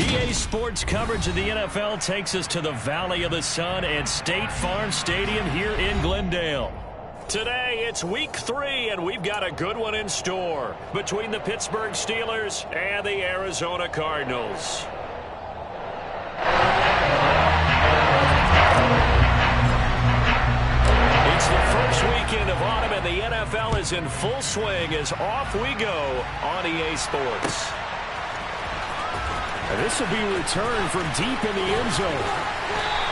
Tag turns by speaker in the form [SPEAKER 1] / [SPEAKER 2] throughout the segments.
[SPEAKER 1] EA Sports coverage of the NFL takes us to the Valley of the Sun and State Farm Stadium here in Glendale. Today, it's Week 3, and we've got a good one in store between the Pittsburgh Steelers and the Arizona Cardinals. It's the first weekend of autumn, and the NFL is in full swing as off we go on EA Sports. And this will be returned from deep in the end zone.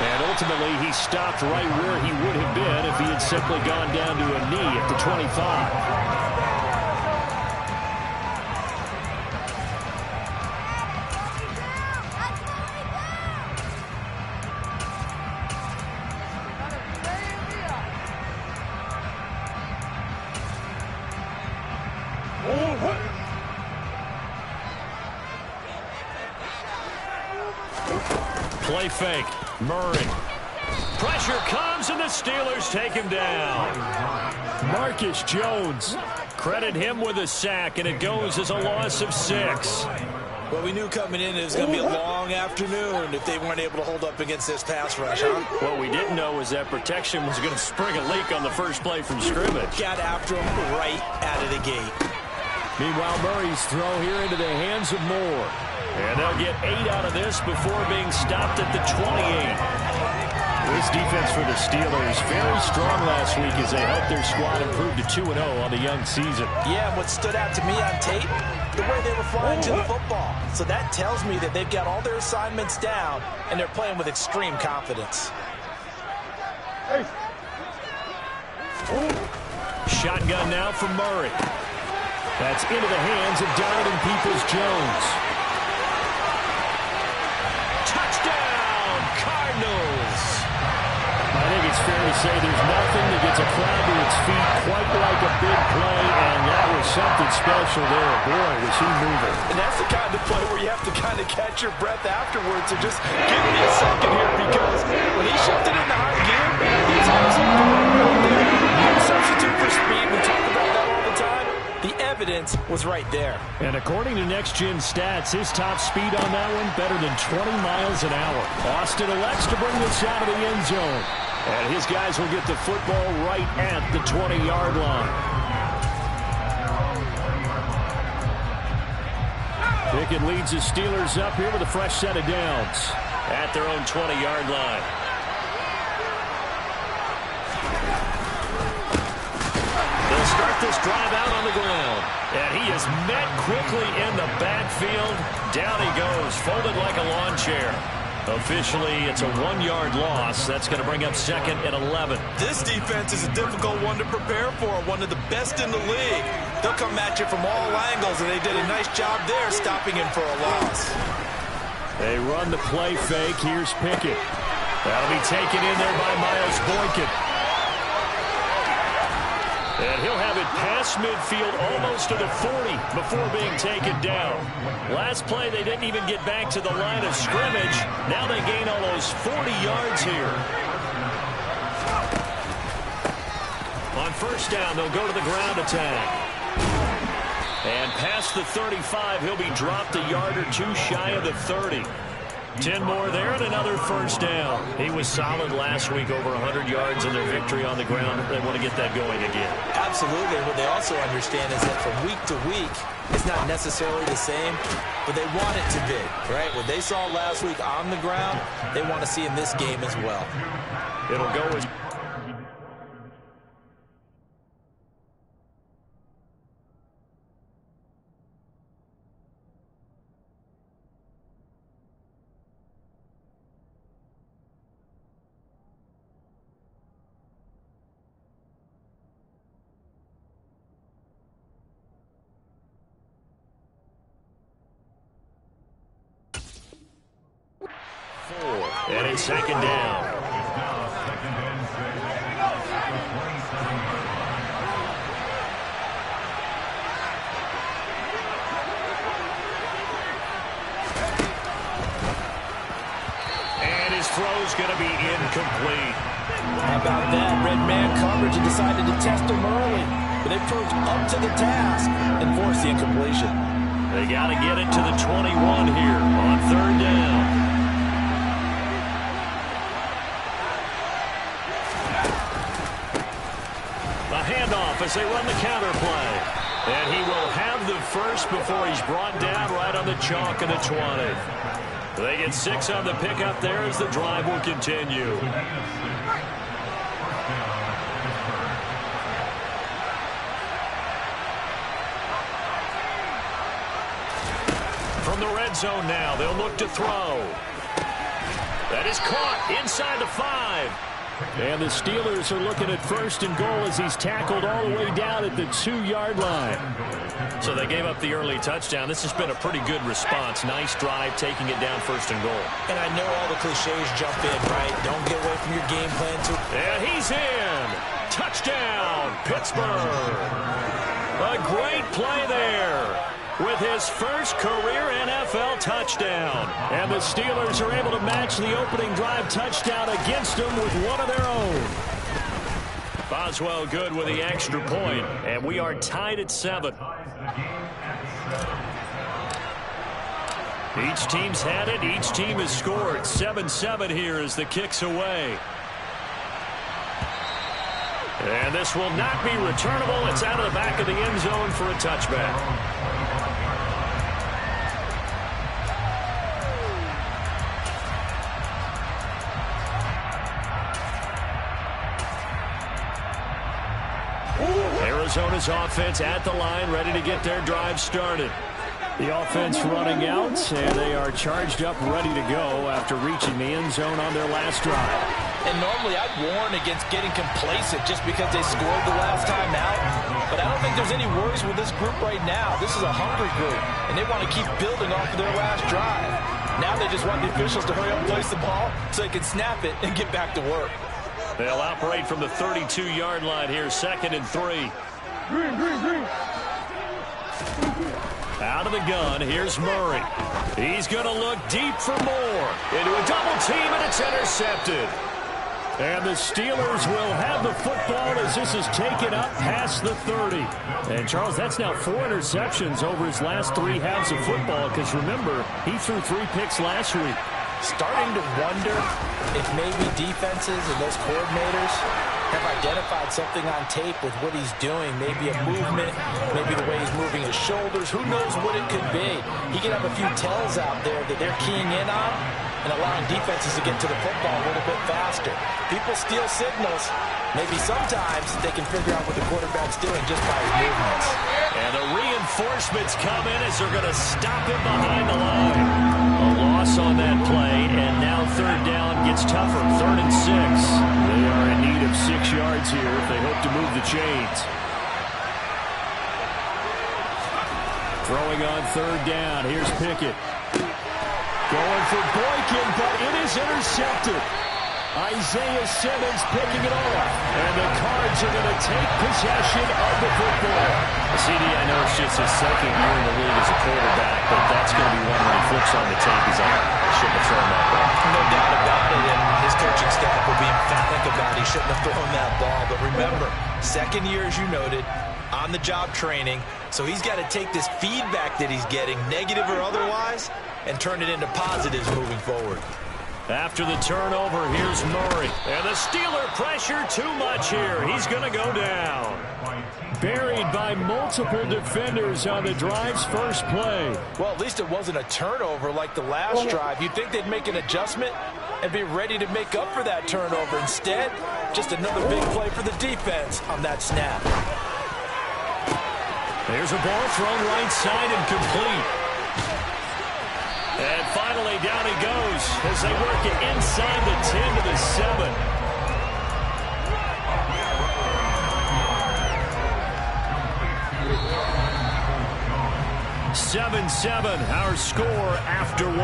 [SPEAKER 1] And ultimately, he stopped right where he would have been if he had simply gone down to a knee at the 25. Play fake. Murray. Pressure comes, and the Steelers take him down. Marcus Jones. Credit him with a sack, and it goes as a loss of 6.
[SPEAKER 2] Well, we knew coming in it was going to be a long afternoon if they weren't able to hold up against this pass rush, huh?
[SPEAKER 1] What we didn't know was that protection was going to spring a leak on the first play from scrimmage.
[SPEAKER 2] Got after him right out of the gate.
[SPEAKER 1] Meanwhile, Murray's throw here into the hands of Moore. And they'll get 8 out of this before being stopped at the 28. This defense for the Steelers very strong last week as they helped their squad improve to 2-0 on the young season.
[SPEAKER 2] Yeah, what stood out to me on tape, the way they were flying to the football. So that tells me that they've got all their assignments down, and they're playing with extreme confidence.
[SPEAKER 1] Shotgun now from Murray. That's into the hands of Donovan Peoples-Jones. Touchdown, Cardinals! I think it's fair to say there's nothing that gets a crowd to its feet quite like a big play, and that was something special there. Boy, was he moving.
[SPEAKER 2] And that's the kind of play where you have to kind of catch your breath afterwards. So just give me a second here, because when he shifted into high gear, he's absolutely right there. No substitute for speed. We talk about that all the time. The evidence was right there.
[SPEAKER 1] And according to Next Gen Stats, his top speed on that one better than 20 miles an hour. Austin elects to bring this out of the end zone. And his guys will get the football right at the 20-yard line. Pickett leads the Steelers up here with a fresh set of downs at their own 20-yard line. They'll start this drive out on the ground. And he is met quickly in the backfield. Down he goes, folded like a lawn chair. Officially, it's a 1-yard loss. That's going to bring up 2nd and 11.
[SPEAKER 2] This defense is a difficult one to prepare for, one of the best in the league. They'll come at you from all angles, and they did a nice job there stopping him for a loss.
[SPEAKER 1] They run the play fake. Here's Pickett. That'll be taken in there by Miles Boykin. And he'll have it past midfield almost to the 40 before being taken down. Last play, they didn't even get back to the line of scrimmage. Now they gain almost 40 yards here. On first down, they'll go to the ground attack. And past the 35, he'll be dropped a yard or two shy of the 30. 10 more there and another first down. He was solid last week, over 100 yards in their victory on the ground. They want to get that going again.
[SPEAKER 2] Absolutely. What they also understand is that from week to week, it's not necessarily the same, but they want it to be, right? What they saw last week on the ground, they want to see in this game as well.
[SPEAKER 1] It'll go as... And it's 2nd down. And his throw's going to be incomplete.
[SPEAKER 2] How about that? Red man coverage and decided to test him early. But they proved up to the task and forced the incompletion.
[SPEAKER 1] They got to get it to the 21 here on 3rd down. A handoff as they run the counter play. And he will have the first before he's brought down right on the chalk of the 20. They get 6 on the pickup there as the drive will continue. From the red zone now, they'll look to throw. That is caught inside the 5. And the Steelers are looking at 1st and goal as he's tackled all the way down at the 2-yard line. So they gave up the early touchdown. This has been a pretty good response. Nice drive, taking it down 1st and goal.
[SPEAKER 2] And I know all the cliches jump in, right? Don't get away from your game plan too.
[SPEAKER 1] And he's in. Touchdown, Pittsburgh. A great play there with his first career NFL touchdown. And the Steelers are able to match the opening drive touchdown against them with one of their own. Boswell good with the extra point, and we are tied at 7. Each team's had it. Each team has scored. 7-7 here as the kick's away. And this will not be returnable. It's out of the back of the end zone for a touchback. Arizona's offense at the line, ready to get their drive started. The offense running out, and they are charged up, ready to go after reaching the end zone on their last drive.
[SPEAKER 2] And normally I'd warn against getting complacent just because they scored the last time out. But I don't think there's any worries with this group right now. This is a hungry group, and they want to keep building off of their last drive. Now they just want the officials to hurry up and place the ball so they can snap it and get back to work.
[SPEAKER 1] They'll operate from the 32-yard line here, 2nd and 3. Out of the gun, here's Murray. He's going to look deep for more. Into a double team, and it's intercepted. And the Steelers will have the football as this is taken up past the 30. And, Charles, that's now 4 interceptions over his last 3 halves of football, because, remember, he threw 3 picks last week.
[SPEAKER 2] Starting to wonder if maybe defenses and those coordinators have identified something on tape with what he's doing. Maybe a movement, maybe the way he's moving his shoulders. Who knows what it could be? He could have a few tells out there that they're keying in on and allowing defenses to get to the football a little bit faster. People steal signals. Maybe sometimes they can figure out what the quarterback's doing just by his movements.
[SPEAKER 1] And the reinforcements come in as they're going to stop him behind the line. A loss on that play, and now 3rd down gets tougher. 3rd and 6. They are in need of 6 yards here if they hope to move the chains. Throwing on 3rd down. Here's Pickett. Going for Boykin, but it is intercepted. Isaiah Simmons picking it off. And the Cards are going to take possession of the football. CD, I know it's just his 2nd year in the league as a quarterback, but that's going to be one when he flips on the tape. He's like, I shouldn't have thrown that ball.
[SPEAKER 2] No doubt about it, and his coaching staff will be emphatic about he shouldn't have thrown that ball. But remember, 2nd year, as you noted, on-the-job training. So he's got to take this feedback that he's getting, negative or otherwise, and turn it into positives moving forward.
[SPEAKER 1] After the turnover, here's Murray. And the Steeler pressure too much here. He's going to go down. Buried by multiple defenders on the drive's first play.
[SPEAKER 2] Well, at least it wasn't a turnover like the last drive. You'd think they'd make an adjustment and be ready to make up for that turnover. Instead, just another big play for the defense on that snap.
[SPEAKER 1] There's a ball thrown right side and complete. And finally, down he goes as they work it inside the 10 to the 7. Our score after 1.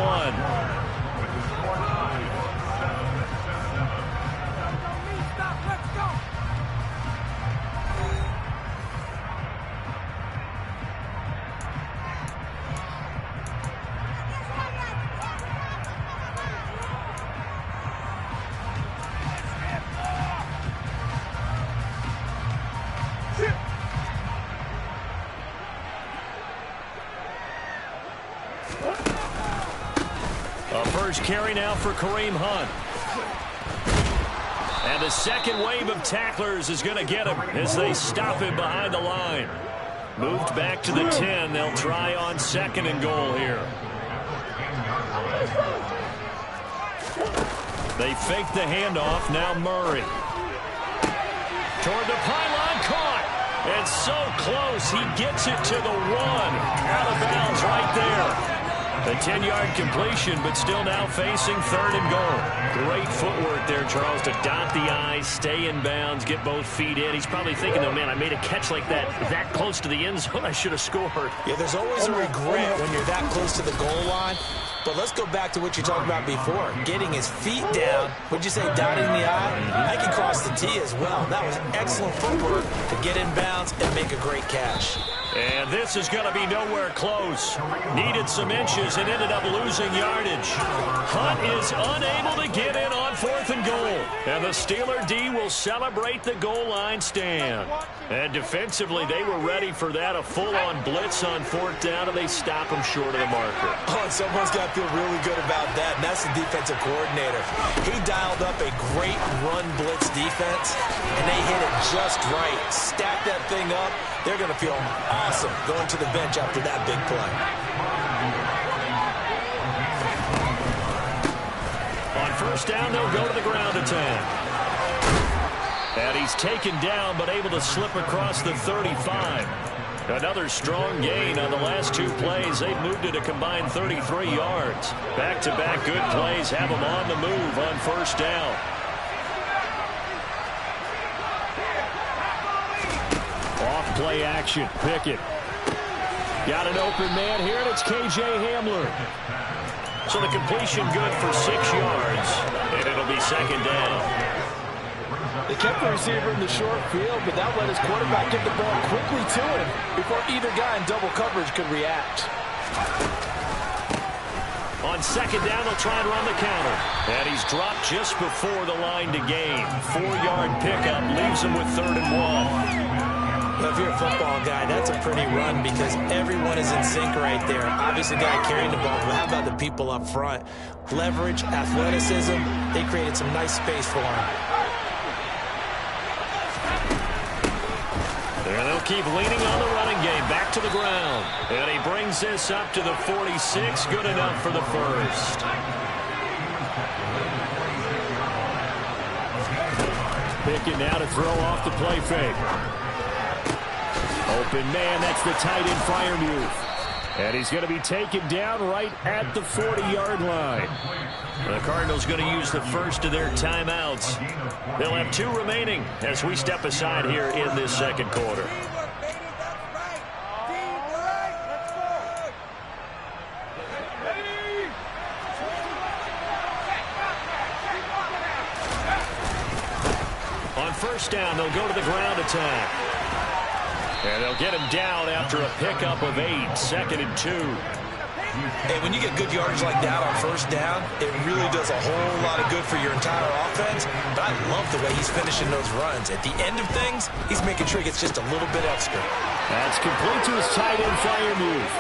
[SPEAKER 1] First carry now for Kareem Hunt. And the second wave of tacklers is going to get him as they stop him behind the line. Moved back to the 10. They'll try on 2nd and goal here. They fake the handoff. Now Murray. Toward the pylon, caught. And so close, he gets it to the 1. Out of bounds right there. A 10-yard completion, but still now facing 3rd and goal. Great footwork there, Charles, to dot the I, stay in bounds, get both feet in. He's probably thinking, though, man, I made a catch like that close to the end zone. I should have scored.
[SPEAKER 2] Yeah, there's always a regret when you're that close to the goal line. But let's go back to what you talked about before. Getting his feet down. Would you say dotting the I? I can cross the T as well. That was excellent footwork to get in bounds and make a great catch.
[SPEAKER 1] And this is going to be nowhere close. Needed some inches and ended up losing yardage. Hunt is unable to get in on 4th and goal. And the Steeler D will celebrate the goal line stand. And defensively, they were ready for that. A full-on blitz on 4th down, and they stop him short of the marker.
[SPEAKER 2] Oh, and someone's got to feel really good about that, and that's the defensive coordinator. He dialed up a great run blitz defense, and they hit it just right. Stack that thing up. They're going to feel awesome going to the bench after that big play.
[SPEAKER 1] On 1st down, they'll go to the ground attack. And he's taken down, but able to slip across the 35. Another strong gain on the last 2 plays. They've moved it a combined 33 yards. Back-to-back good plays have them on the move on 1st down. Off play action. Pickett. Got an open man here, and it's K.J. Hamler. So the completion good for 6 yards, and it'll be 2nd down.
[SPEAKER 2] They kept the receiver in the short field, but that let his quarterback get the ball quickly to him before either guy in double coverage could react.
[SPEAKER 1] On 2nd down, they'll try and run the counter. And he's dropped just before the line to gain. 4-yard pickup leaves him with 3rd and 1.
[SPEAKER 2] Well, if you're a football guy, that's a pretty run because everyone is in sync right there. Obviously, the guy carrying the ball, but how about the people up front? Leverage, athleticism, they created some nice space for him.
[SPEAKER 1] And they'll keep leaning on the running game. Back to the ground. And he brings this up to the 46. Good enough for the 1st. Pickett now to throw off the play fake. Open man, that's the tight end Freiermuth. And he's going to be taken down right at the 40-yard line. The Cardinals going to use the first of their timeouts. They'll have 2 remaining as we step aside here in this 2nd quarter. On 1st down, they'll go to the ground attack. And they'll get him down after a pickup of 8, 2nd and 2.
[SPEAKER 2] Hey, when you get good yardage like that on 1st down, it really does a whole lot of good for your entire offense. But I love the way he's finishing those runs. At the end of things, he's making sure he gets just a little bit extra. That's complete to his tight end Freiermuth.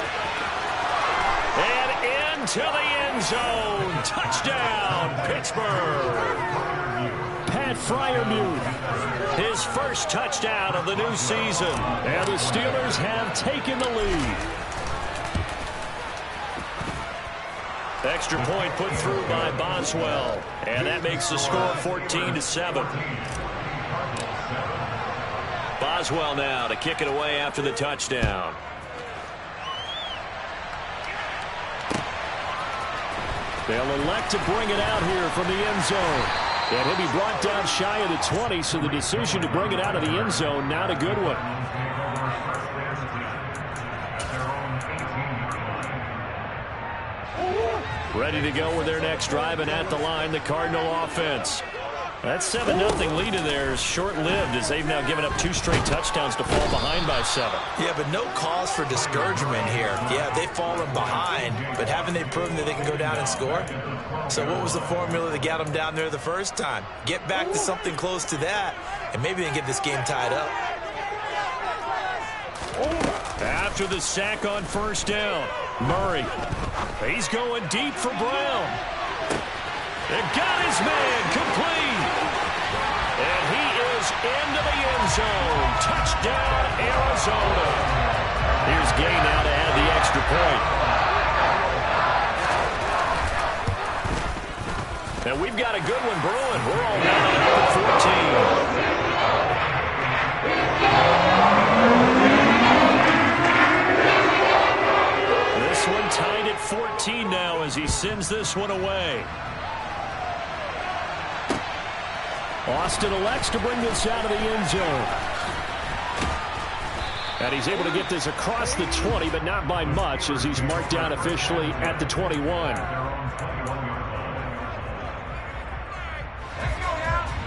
[SPEAKER 1] And into the end zone. Touchdown, Pittsburgh. Pat Freiermuth, his first touchdown of the new season. And the Steelers have taken the lead. Extra point put through by Boswell. And that makes the score 14-7. Boswell now to kick it away after the touchdown. They'll elect to bring it out here from the end zone. And he'll be brought down shy of the 20, so the decision to bring it out of the end zone, not a good one. Ready to go with their next drive, and at the line, the Cardinal offense. That 7-0 lead of theirs short-lived as they've now given up 2 straight touchdowns to fall behind by 7.
[SPEAKER 2] Yeah, but no cause for discouragement here. Yeah, they've fallen behind, but haven't they proven that they can go down and score? So what was the formula that got them down there the first time? Get back to something close to that, and maybe they can get this game tied up.
[SPEAKER 1] After the sack on 1st down, Murray. He's going deep for Brown. And got his man complete. And he is into the end zone. Touchdown, Arizona. Here's Gay now to add the extra point. And we've got a good one brewing. We're all down at 14. This one tied at 14 now as he sends this one away. Austin elects to bring this out of the end zone. And he's able to get this across the 20, but not by much as he's marked down officially at the 21.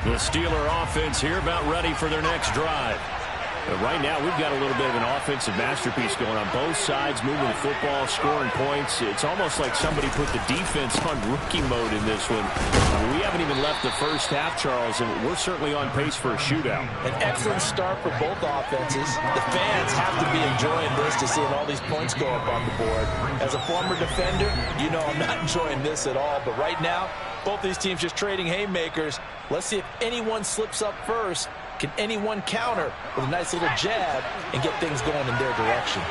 [SPEAKER 1] The Steeler offense here about ready for their next drive. But right now, we've got a little bit of an offensive masterpiece going on both sides, moving the football, scoring points. It's almost like somebody put the defense on rookie mode in this one. We haven't even left the first half, Charles, and we're certainly on pace for a shootout.
[SPEAKER 2] An excellent start for both offenses. The fans have to be enjoying this to seeing all these points go up on the board. As a former defender, you know I'm not enjoying this at all. But right now, both these teams just trading haymakers. Let's see if anyone slips up first. Can anyone counter with a nice little jab and get things going in their direction?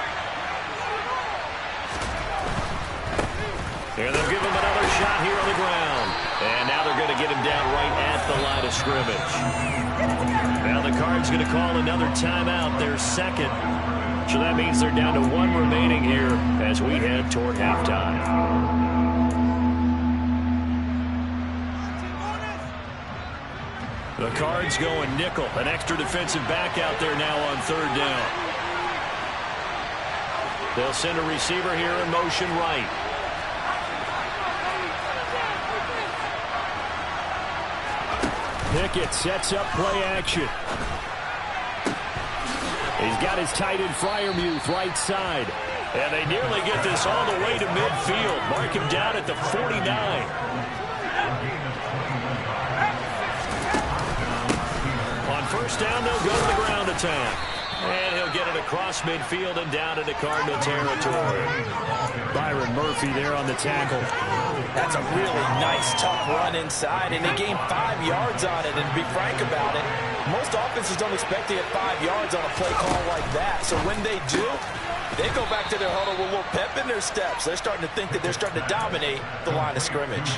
[SPEAKER 1] And they'll give him another shot here on the ground. And now they're going to get him down right at the line of scrimmage. Now the Cards going to call another timeout, their second. So that means they're down to one remaining here as we head toward halftime. The Cards going nickel. An extra defensive back out there now on third down. They'll send a receiver here in motion right. Pickett sets up play action. He's got his tight end Freiermuth right side. And they nearly get this all the way to midfield. Mark him down at the 49. First down, they'll go to the ground attack. And he'll get it across midfield and down into Cardinal territory. Byron Murphy there on the tackle.
[SPEAKER 2] That's a really nice, tough run inside, and they gained 5 yards on it. And to be frank about it, most offenses don't expect to get 5 yards on a play call like that. So when they do, they go back to their huddle with a little pep in their steps. They're starting to think that they're starting to dominate the line of scrimmage.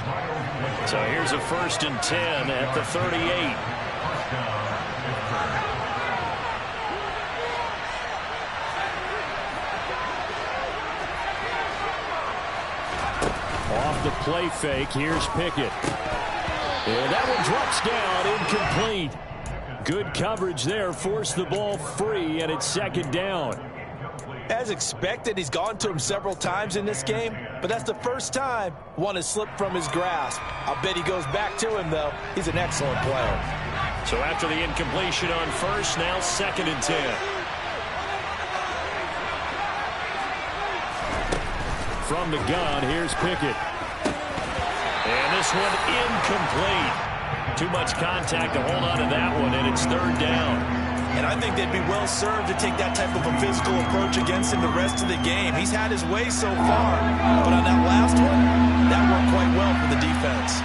[SPEAKER 1] So here's a 1st and 10 at the 38. Off the play fake, here's Pickett. And that one drops down, incomplete. Good coverage there, forced the ball free, and it's second down.
[SPEAKER 2] As expected, he's gone to him several times in this game, but that's the first time one has slipped from his grasp. I'll bet he goes back to him, though. He's an excellent player.
[SPEAKER 1] So after the incompletion on first, now 2nd and 10. From the gun, here's Pickett. And this one incomplete. Too much contact to hold on to that one, and it's 3rd down.
[SPEAKER 2] And I think they'd be well served to take that type of a physical approach against him the rest of the game. He's had his way so far, but on that last one, that worked quite well for the defense.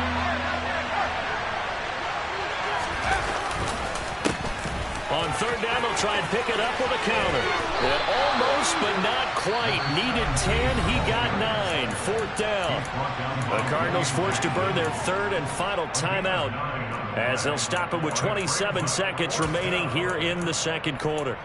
[SPEAKER 1] On 3rd down, they'll try and pick it up with a counter. And almost, but not quite. Needed 10, he got 9. 4th down. The Cardinals forced to burn their 3rd and final timeout as they'll stop it with 27 seconds remaining here in the 2nd quarter.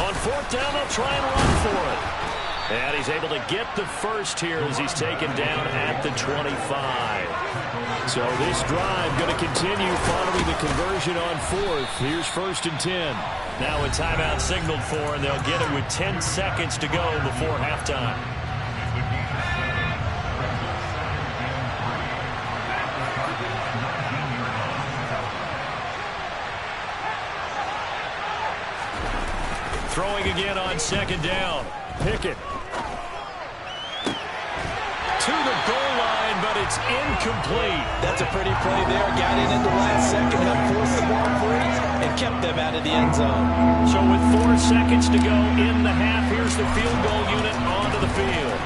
[SPEAKER 1] On 4th down, they'll try and run for it. And he's able to get the first here as he's taken down at the 25. So this drive going to continue following the conversion on 4th. Here's 1st and 10. Now a timeout signaled for, and they'll get it with 10 seconds to go before halftime. Throwing again on 2nd down. Pickett. To to the goal line, but it's incomplete.
[SPEAKER 2] That's a pretty play there. Got it in the last second, helped force the ball free, and kept them out of the end zone.
[SPEAKER 1] So with 4 seconds to go in the half, here's the field goal unit onto the field.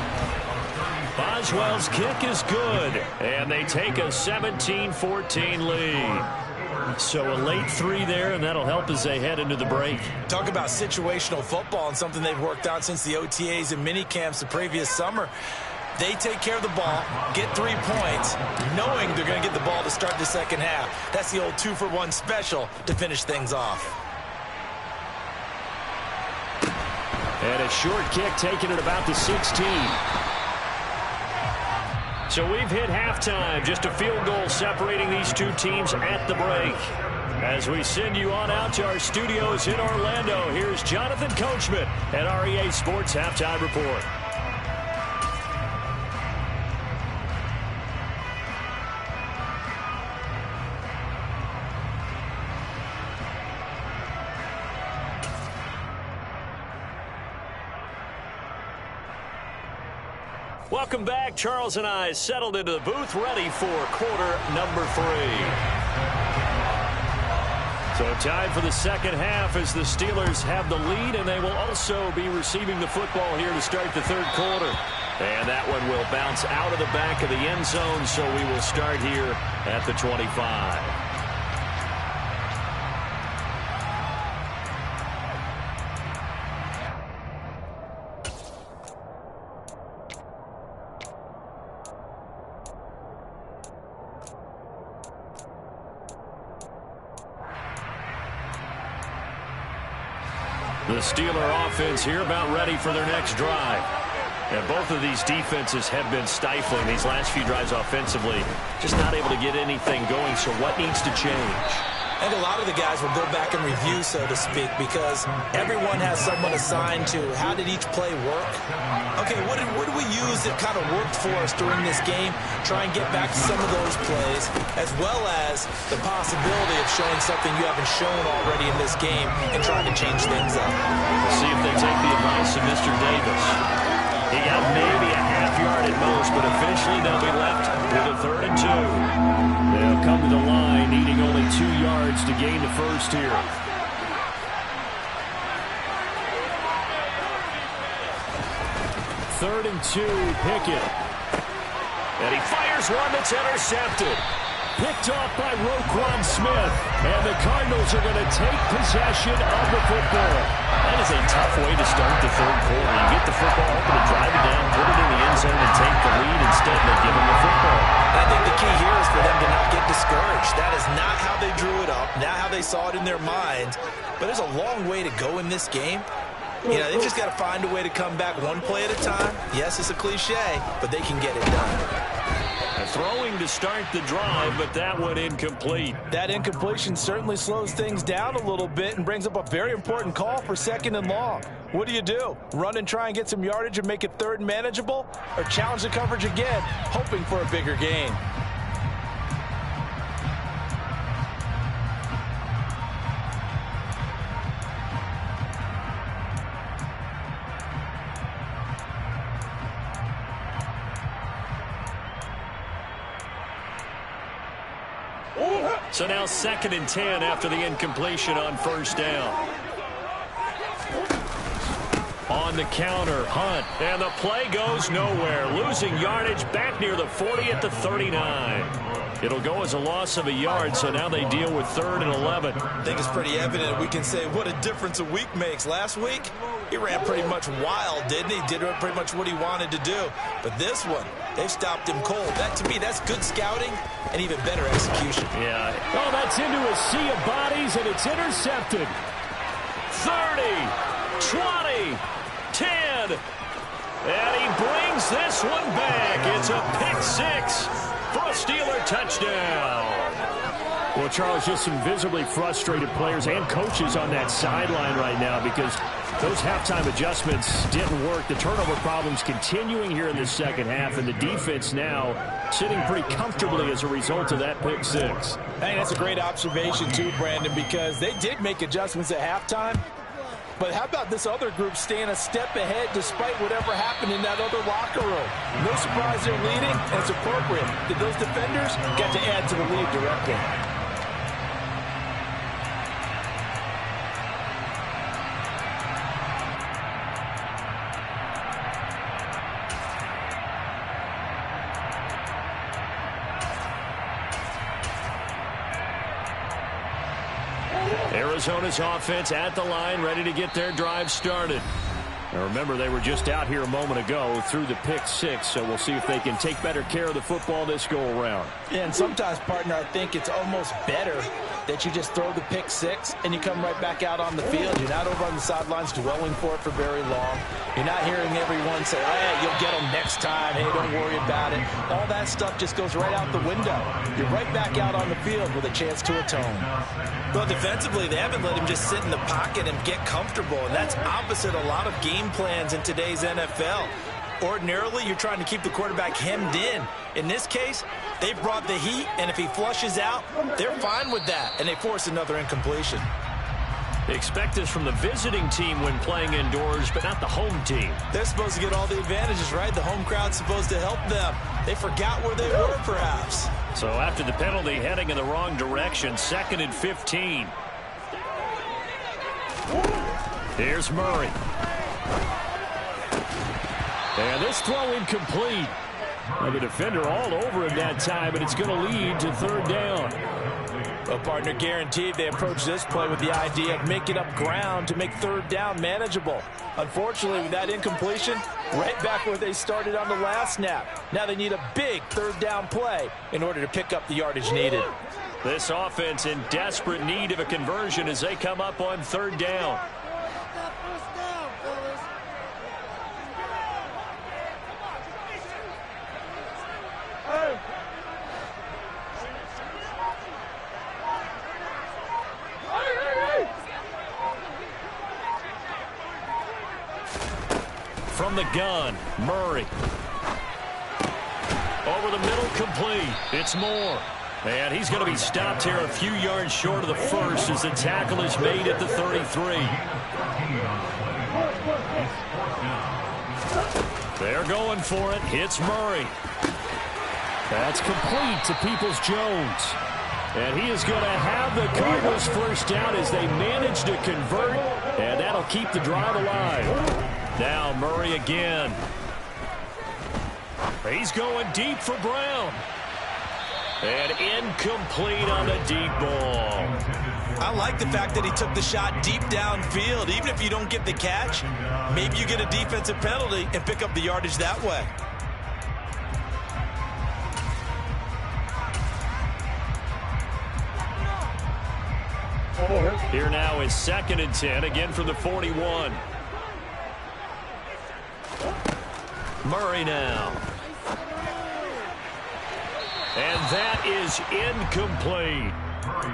[SPEAKER 1] Boswell's kick is good, and they take a 17-14 lead. So a late 3 there, and that'll help as they head into the break.
[SPEAKER 2] Talk about situational football and something they've worked on since the OTAs and mini camps the previous summer. They take care of the ball, get 3 points, knowing they're going to get the ball to start the second half. That's the old 2-for-1 special to finish things off.
[SPEAKER 1] And a short kick taken at about the 16. So we've hit halftime. Just a field goal separating these two teams at the break. As we send you on out to our studios in Orlando, here's Jonathan Coachman at REA Sports Halftime Report. Welcome back. Charles and I settled into the booth, ready for quarter number 3. So time for the second half as the Steelers have the lead, and they will also be receiving the football here to start the third quarter. And that one will bounce out of the back of the end zone, so we will start here at the 25. The Steeler offense here about ready for their next drive. And both of these defenses have been stifling these last few drives offensively. Just not able to get anything going, so what needs to change?
[SPEAKER 2] I think a lot of the guys will go back and review, so to speak, because everyone has someone assigned to how did each play work. Okay, what did we use that kind of worked for us during this game? Try and get back to some of those plays, as well as the possibility of showing something you haven't shown already in this game and trying to change things up.
[SPEAKER 1] We'll see if they take the advice of Mr. Davis. He got maybe a half yard at most, but officially they'll be left with a 3rd and 2. They'll come to the line needing only 2 yards to gain the first here. Third and 2, Pickett. And he fires one that's intercepted. Picked off by Roquan Smith. And the Cardinals are going to take possession of the football. That is a tough way to start the third quarter. You get the football open and drive it down, put it in the end zone, and take the lead. Instead, they give them the football.
[SPEAKER 2] And I think the key here is for them to not get discouraged. That is not how they drew it up, not how they saw it in their minds. But there's a long way to go in this game. You know, they've just got to find a way to come back one play at a time. Yes, it's a cliche, but they can get it done.
[SPEAKER 1] Throwing to start the drive, but that one incomplete.
[SPEAKER 2] That incompletion certainly slows things down a little bit and brings up a very important call for 2nd and long. What do? Run and try and get some yardage and make it 3rd and manageable? Or challenge the coverage again, hoping for a bigger gain?
[SPEAKER 1] So now 2nd and 10 after the incompletion on 1st down. On the counter, Hunt, and the play goes nowhere. Losing yardage back near the 40 at the 39. It'll go as a loss of a yard, so now they deal with 3rd and 11.
[SPEAKER 2] I think it's pretty evident. We can say what a difference a week makes. Last week, he ran pretty much wild, didn't he? Did pretty much what he wanted to do. But this one, they've stopped him cold. That, to me, that's good scouting and even better execution.
[SPEAKER 1] Yeah. Oh, that's into a sea of bodies, and it's intercepted. 30, 20, 10. And he brings this one back. It's a pick 6 for a Steeler touchdown. Well, Charles, just some visibly frustrated players and coaches on that sideline right now because those halftime adjustments didn't work. The turnover problems continuing here in the second half, and the defense now sitting pretty comfortably as a result of that pick 6.
[SPEAKER 2] I think that's a great observation too, Brandon, because they did make adjustments at halftime. But how about this other group staying a step ahead despite whatever happened in that other locker room? No surprise they're leading, and it's appropriate that those defenders got to add to the lead directly.
[SPEAKER 1] Arizona's offense at the line, ready to get their drive started. Now remember, they were just out here a moment ago through the pick six, so we'll see if they can take better care of the football this go-around.
[SPEAKER 2] Yeah, and sometimes, partner, I think it's almost better that you just throw the pick six and you come right back out on the field. You're not over on the sidelines dwelling for it for very long. You're not hearing everyone say, hey, you'll get them next time. Hey, don't worry about it. All that stuff just goes right out the window. You're right back out on the field with a chance to atone.
[SPEAKER 3] Well, defensively, they haven't let him just sit in the pocket and get comfortable, and that's opposite a lot of game plans in today's NFL. Ordinarily, you're trying to keep the quarterback hemmed in. In this case, they brought the heat, and if he flushes out, they're fine with that, and they force another incompletion.
[SPEAKER 1] Expect this from the visiting team when playing indoors, but not the home team.
[SPEAKER 3] They're supposed to get all the advantages, right? The home crowd's supposed to help them. They forgot where they were, perhaps.
[SPEAKER 1] So after the penalty, heading in the wrong direction, 2nd and 15. Here's Murray. And this throw incomplete. Well, the defender all over him that time, and it's going to lead to 3rd down.
[SPEAKER 2] Well, partner, guaranteed they approach this play with the idea of making up ground to make 3rd down manageable. Unfortunately, with that incompletion, right back where they started on the last snap. Now they need a big 3rd down play in order to pick up the yardage needed.
[SPEAKER 1] This offense in desperate need of a conversion as they come up on 3rd down. From the gun, Murray. Over the middle, complete. It's Moore. And he's going to be stopped here a few yards short of the first as the tackle is made at the 33. They're going for it. It's Murray. That's complete to Peoples-Jones. And he is going to have the Cardinals first down as they manage to convert. And that'll keep the drive alive. Now Murray again. He's going deep for Brown. And incomplete on the deep ball.
[SPEAKER 3] I like the fact that he took the shot deep downfield. Even if you don't get the catch, maybe you get a defensive penalty and pick up the yardage that way.
[SPEAKER 1] Here now is 2nd and 10, again from the 41. Murray now. And that is incomplete.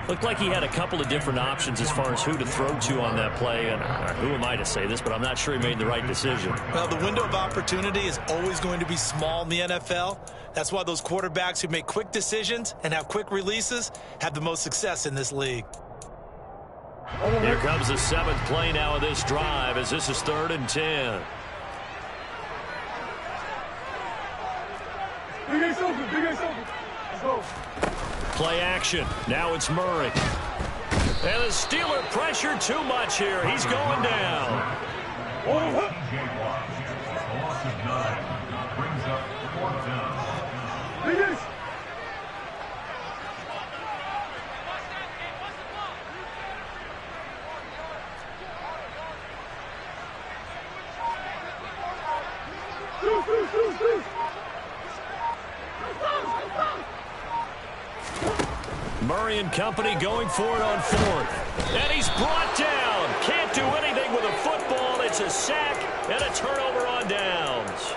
[SPEAKER 1] Looked like he had a couple of different options as far as who to throw to on that play. And who am I to say this, but I'm not sure he made the right decision.
[SPEAKER 3] Well, the window of opportunity is always going to be small in the NFL. That's why those quarterbacks who make quick decisions and have quick releases have the most success in this league.
[SPEAKER 1] Here comes the 7th play now of this drive as this is 3rd and 10. Play action. Now it's Murray. And the Steeler pressure too much here. He's going down. Murray and company going for it on 4th. And he's brought down. Can't do anything with a football. It's a sack and a turnover on downs.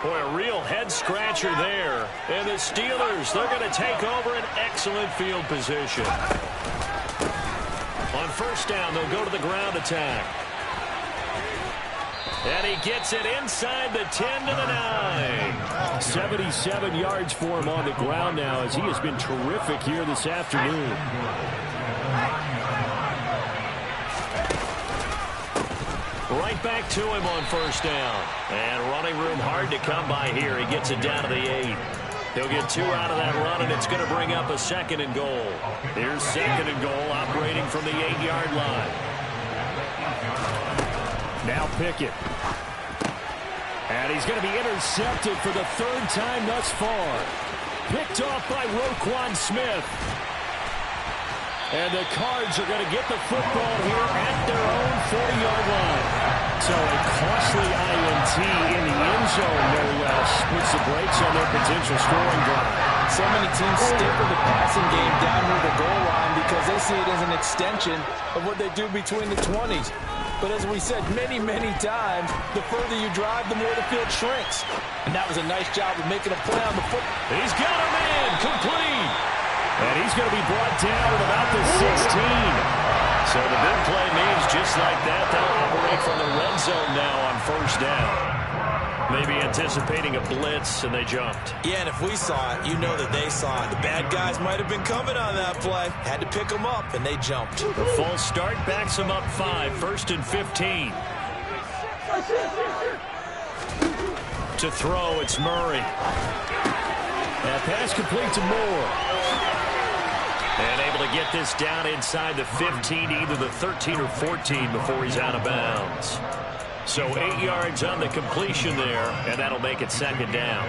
[SPEAKER 1] Boy, a real head-scratcher there. And the Steelers, they're going to take over an excellent field position. On 1st down, they'll go to the ground attack. And he gets it inside the 10 to the 9. 77 yards for him on the ground now as he has been terrific here this afternoon. it back to him on first down. And running room hard to come by here. He gets it down to the 8. He'll get 2 out of that run, and it's going to bring up a 2nd and goal. Here's 2nd and goal, operating from the 8-yard line. Now Pickett. And he's going to be intercepted for the 3rd time thus far. Picked off by Roquan Smith. And the Cards are going to get the football here at their own 40-yard line. So a costly INT in the end zone, no less, puts the brakes on their potential scoring drive.
[SPEAKER 2] So many teams stick with the passing game down near the goal line because they see it as an extension of what they do between the 20s. But as we said many, many times, the further you drive, the more the field shrinks. And that was a nice job of making a play on the foot.
[SPEAKER 1] He's got a man complete. And he's going to be brought down at about the 16. So the big play means just like that, they'll operate from the red zone now on first down. Maybe anticipating a blitz, and they jumped.
[SPEAKER 3] Yeah, and if we saw it, you know that they saw it. The bad guys might have been coming on that play. Had to pick them up, and they jumped.
[SPEAKER 1] The false start backs them up 5, 1st and 15. To throw, it's Murray. That pass complete to Moore. And able to get this down inside the 15, either the 13 or 14 before he's out of bounds. So 8 yards on the completion there, and that'll make it 2nd down.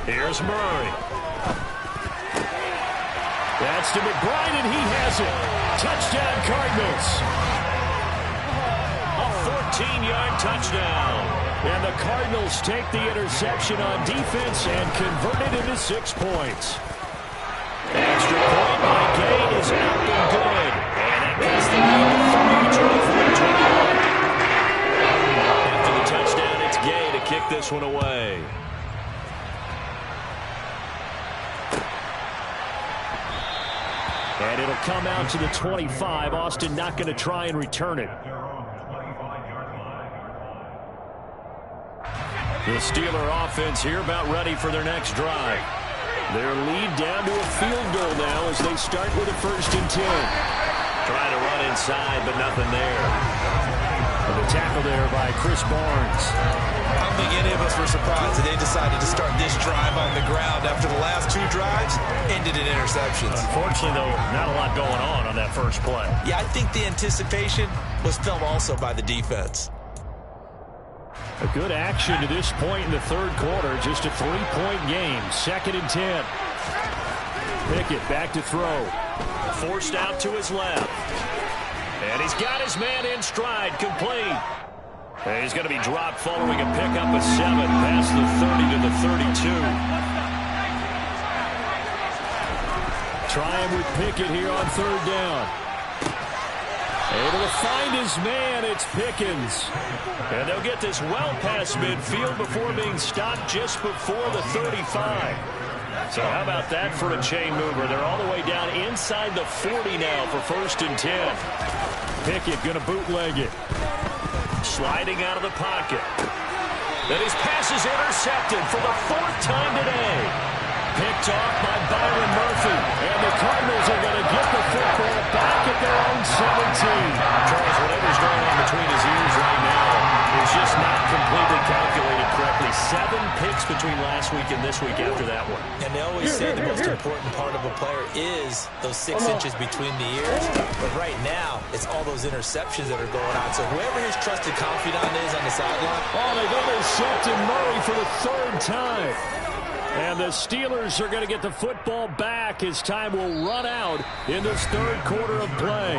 [SPEAKER 1] Here's Murray. That's to McBride, and he has it. Touchdown, Cardinals. A 14-yard touchdown. And the Cardinals take the interception on defense and convert it into 6 points. Extra point by Gay is up and good. And that gets the lead to 24-21. After the touchdown, it's Gay to kick this one away. And it'll come out to the 25. Austin not going to try and return it. The Steeler offense here about ready for their next drive. Their lead down to a field goal now as they start with a 1st and 10. Trying to run inside, but nothing there. And the tackle there by Chris Barnes.
[SPEAKER 3] I don't think any of us were surprised that they decided to start this drive on the ground after the last 2 drives ended in interceptions.
[SPEAKER 1] Unfortunately, though, not a lot going on that first play.
[SPEAKER 3] Yeah, I think the anticipation was felt also by the defense.
[SPEAKER 1] A good action to this point in the 3rd quarter. Just a 3-point game. 2nd and 10. Pickett back to throw. Forced out to his left. And he's got his man in stride, complete. And he's going to be dropped following a pickup of 7 past the 30 to the 32. Trying with Pickett here on 3rd down. Able to find his man, it's Pickens. And they'll get this well past midfield before being stopped just before the 35. So how about that for a chain mover? They're all the way down inside the 40 now for 1st and 10. Pickett going to bootleg it. Sliding out of the pocket. Then his pass is intercepted for the 4th time today. Picked off by Byron Murphy. And the Cardinals are going to get the football back at their own 17. Charles, whatever's going on between his ears right now is just not completely calculated correctly. 7 picks between last week and this week after that one.
[SPEAKER 3] And they always say the most important part of a player is those 6 inches between the ears. But right now, it's all those interceptions that are going on. So whoever his trusted confidant is on the sideline.
[SPEAKER 1] Oh, they've intercepted Murray for the 3rd time. And the Steelers are going to get the football back as time will run out in this 3rd quarter of play.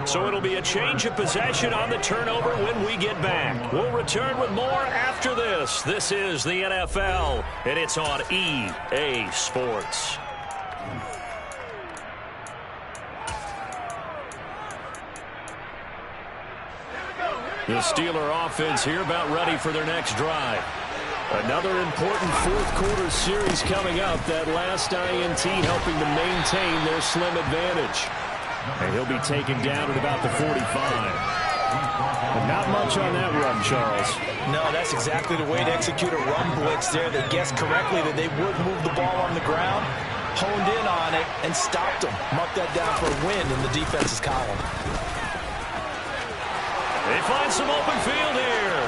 [SPEAKER 1] So it'll be a change of possession on the turnover when we get back. We'll return with more after this. This is the NFL, and it's on EA Sports. The Steeler offense here about ready for their next drive. Another important 4th quarter series coming up. That last INT helping to maintain their slim advantage. And he'll be taken down at about the 45. But not much on that run, Charles.
[SPEAKER 3] No, that's exactly the way to execute a run blitz there. They guessed correctly that they would move the ball on the ground, honed in on it, and stopped them. Mark that down for a win in the defense's column.
[SPEAKER 1] They find some open field here.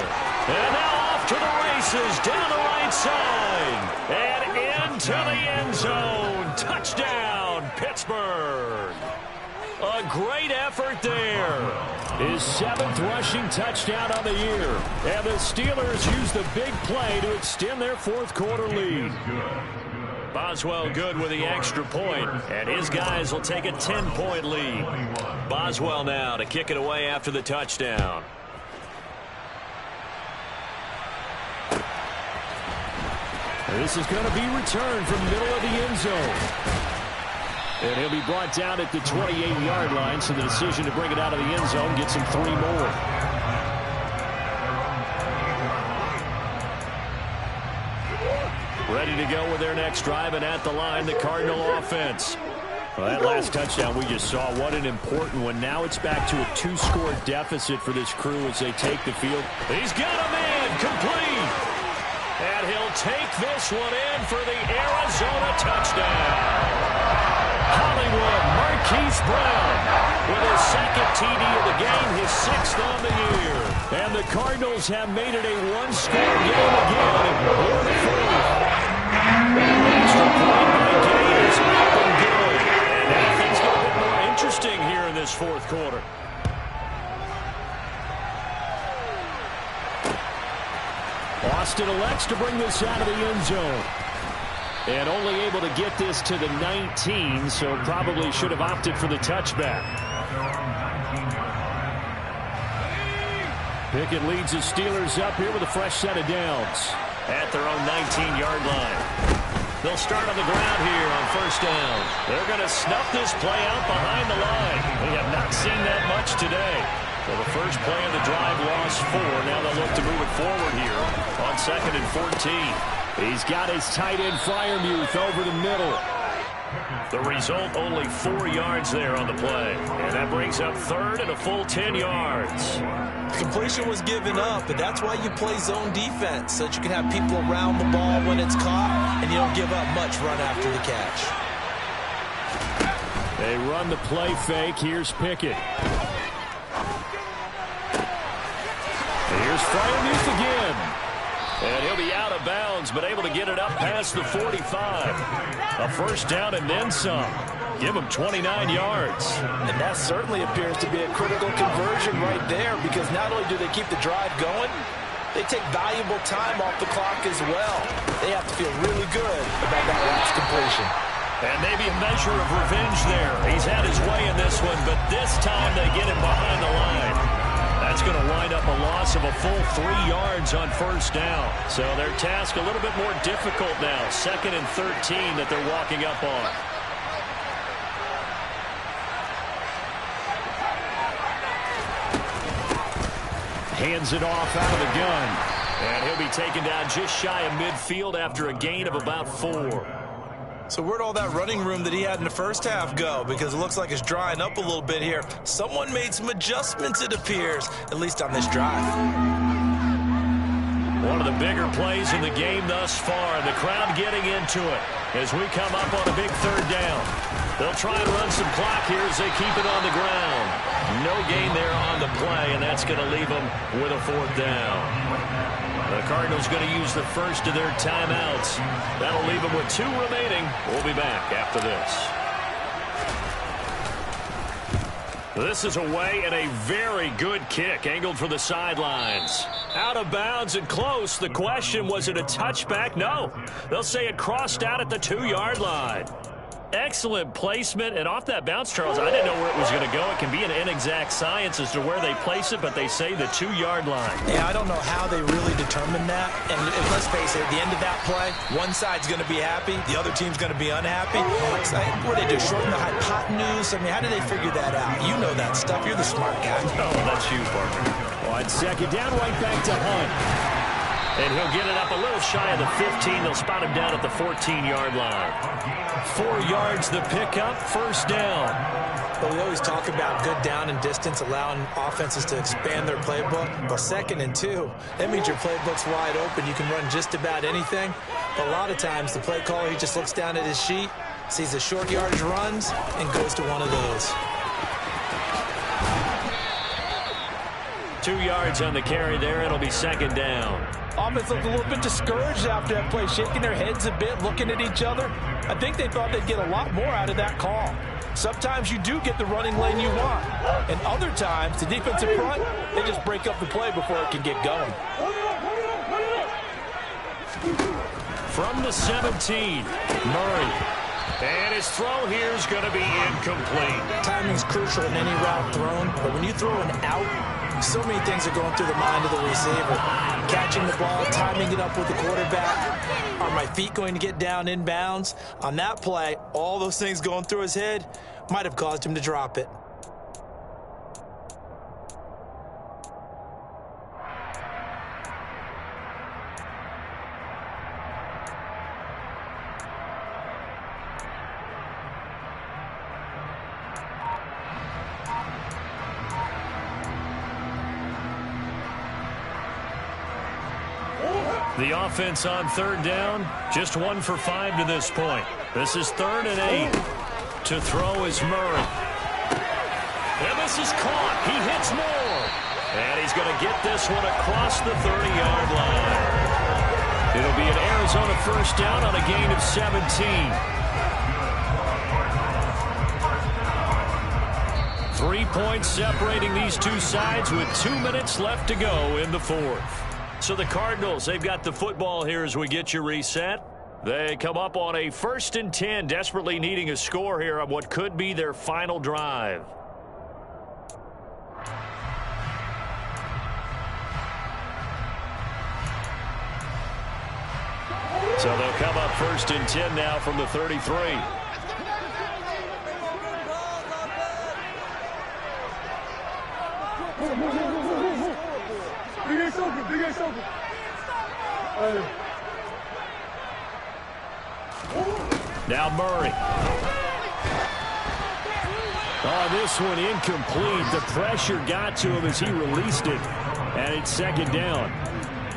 [SPEAKER 1] And now off to the races, down the right side. And into the end zone. Touchdown, Pittsburgh. A great effort there. His 7th rushing touchdown on the year. And the Steelers use the big play to extend their 4th quarter lead. Boswell good with the extra point, and his guys will take a 10-point lead. Boswell now to kick it away after the touchdown. This is going to be returned from the middle of the end zone. And he'll be brought down at the 28-yard line, so the decision to bring it out of the end zone gets him 3 more. Ready to go with their next drive, and at the line, the Cardinal offense. Well, that last touchdown we just saw, what an important one. Now it's back to a 2-score deficit for this crew as they take the field. He's got a man complete. And he'll take this one in for the Arizona touchdown. Hollywood Marquise Brown with his 2nd TD of the game, his 6th on the year. And the Cardinals have made it a 1-score game again. Extra point by Gay is up and good. And now things get a bit more interesting here in this 4th quarter. Austin elects to bring this out of the end zone. And only able to get this to the 19, so probably should have opted for the touchback. Pickett leads the Steelers up here with a fresh set of downs at their own 19-yard line. They'll start on the ground here on 1st down. They're going to snuff this play out behind the line. We have not seen that much today. So the first play of the drive lost 4. Now they'll look to move it forward here on 2nd and 14. He's got his tight end Freiermuth over the middle. The result, only 4 yards there on the play. And that brings up 3rd and a full 10 yards.
[SPEAKER 3] Completion was given up, but that's why you play zone defense, so that you can have people around the ball when it's caught, and you don't give up much run after the catch.
[SPEAKER 1] They run the play fake. Here's Pickett. Here's Freiermuth again. And he'll be out of bounds, but able to get it up past the 45. A 1st down and then some. Give him 29 yards.
[SPEAKER 3] And that certainly appears to be a critical conversion right there, because not only do they keep the drive going, they take valuable time off the clock as well. They have to feel really good about that last completion.
[SPEAKER 1] And maybe a measure of revenge there. He's had his way in this one, but this time they get him behind the line. That's going to wind up a loss of a full 3 yards on 1st down. So their task a little bit more difficult now. 2nd and 13 that they're walking up on. Hands it off out of the gun. And he'll be taken down just shy of midfield after a gain of about 4.
[SPEAKER 3] So where'd all that running room that he had in the first half go? Because it looks like it's drying up a little bit here. Someone made some adjustments, it appears, at least on this drive.
[SPEAKER 1] One of the bigger plays in the game thus far. The crowd getting into it as we come up on a big 3rd down. They'll try and run some clock here as they keep it on the ground. No gain there on the play, and that's going to leave them with a 4th down. The Cardinals going to use the first of their timeouts. That'll leave them with 2 remaining. We'll be back after this. This is away and a very good kick, angled for the sidelines. Out of bounds and close. The question, was it a touchback? No. They'll say it crossed out at the 2-yard line. Excellent placement, and off that bounce, Charles, I didn't know where it was going to go. It can be an inexact science as to where they place it, but they say the 2-yard line.
[SPEAKER 3] Yeah, I don't know how they really determined that. And let's face it, at the end of that play, one side's going to be happy, the other team's going to be unhappy. What do they do, shorten the hypotenuse? I mean, how do they figure that out? You know that stuff. You're the smart guy.
[SPEAKER 1] Oh, that's you, Parker. On 2nd down, right back to Hunt. And he'll get it up a little shy of the 15. They'll spot him down at the 14-yard line. 4 yards the pickup, 1st down.
[SPEAKER 3] But we always talk about good down and distance, allowing offenses to expand their playbook. But 2nd and 2, that means your playbook's wide open. You can run just about anything. But a lot of times, the play caller, he just looks down at his sheet, sees the short yardage runs, and goes to one of those.
[SPEAKER 1] 2 yards on the carry there. It'll be 2nd down.
[SPEAKER 2] Offense looked a little bit discouraged after that play, shaking their heads a bit, looking at each other. I think they thought they'd get a lot more out of that call. Sometimes you do get the running lane you want. And other times, the defensive front, they just break up the play before it can get going.
[SPEAKER 1] From the 17, Murray. And his throw here is going to be incomplete.
[SPEAKER 3] Timing's crucial in any route thrown, but when you throw an out, so many things are going through the mind of the receiver. Catching the ball, timing it up with the quarterback. Are my feet going to get down in bounds? On that play, all those things going through his head might have caused him to drop it.
[SPEAKER 1] The offense on 3rd down, just 1 for 5 to this point. This is 3rd and 8. To throw is Murray. And this is caught. He hits more. And he's going to get this one across the 30-yard line. It'll be an Arizona 1st down on a gain of 17. 3 points separating these two sides with 2 minutes left to go in the 4th. So the Cardinals, they've got the football here as we get you reset. They come up on a 1st and 10, desperately needing a score here on what could be their final drive. So they'll come up 1st and 10 now from the 33. Now Murray. Oh, this one incomplete. The pressure got to him as he released it. And it's 2nd down.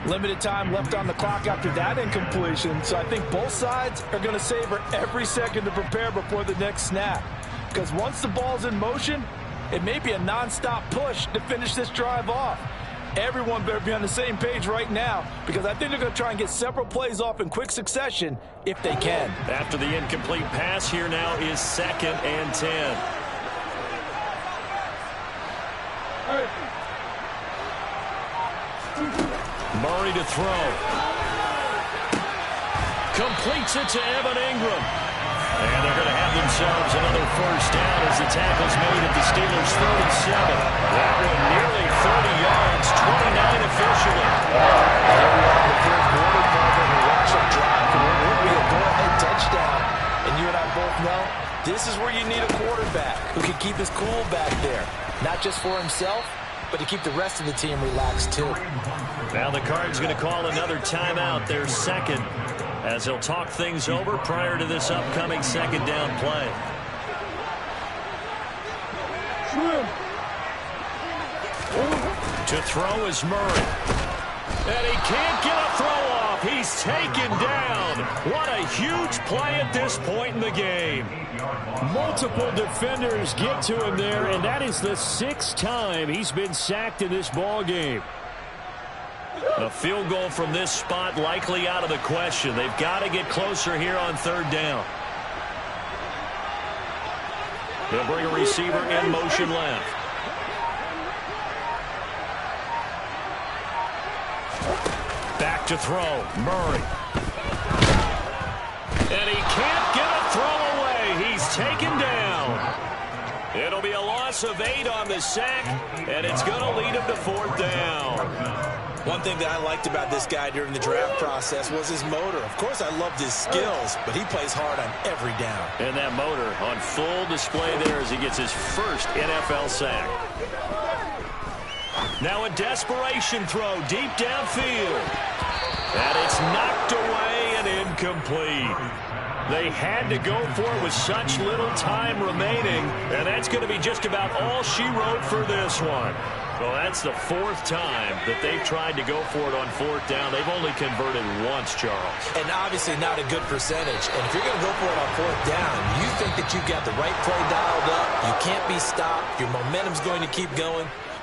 [SPEAKER 2] Limited time left on the clock after that incompletion, so I think both sides are going to savor every second to prepare before the next snap. Because once the ball's in motion, it may be a nonstop push to finish this drive off. Everyone better be on the same page right now, because I think they're going to try and get several plays off in quick succession if they can.
[SPEAKER 1] After the incomplete pass, here now is 2nd and 10. Murray to throw. Completes it to Evan Ingram. And they're going to have themselves another 1st down as the tackle's made at the Steelers' 37. That one nearly 30 yards, 29 officially.
[SPEAKER 2] Here we are in the 4th quarter, Parker, and watch them drive. It will be a go-ahead touchdown. And you and I both know this is where you need a quarterback who can keep his cool back there. Not just for himself, but to keep the rest of the team relaxed too.
[SPEAKER 1] Now the Cards going to call another timeout, their 2nd, as they'll talk things over prior to this upcoming 2nd down play. To throw is Murray. And he can't get a throw off. He's taken down. What a huge play at this point in the game. Multiple defenders get to him there, and that is the 6th time he's been sacked in this ball game. A field goal from this spot likely out of the question. They've got to get closer here on 3rd down. They'll bring a receiver in motion left. Back to throw. Murray. And he can't get a throw away. He's taken down. It'll be a loss of 8 on the sack, and it's going to lead him to 4th down.
[SPEAKER 3] One thing that I liked about this guy during the draft process was his motor. Of course, I loved his skills, but he plays hard on every down.
[SPEAKER 1] And that motor on full display there as he gets his 1st NFL sack. Now a desperation throw deep downfield. And it's knocked away and incomplete. They had to go for it with such little time remaining, and that's going to be just about all she wrote for this one. Well, that's the fourth time that they've tried to go for it on fourth down. They've only converted once, Charles.
[SPEAKER 3] And obviously not a good percentage. And if you're going to go for it on fourth down, you think that you've got the right play dialed up, you can't be stopped, your momentum's going to keep going,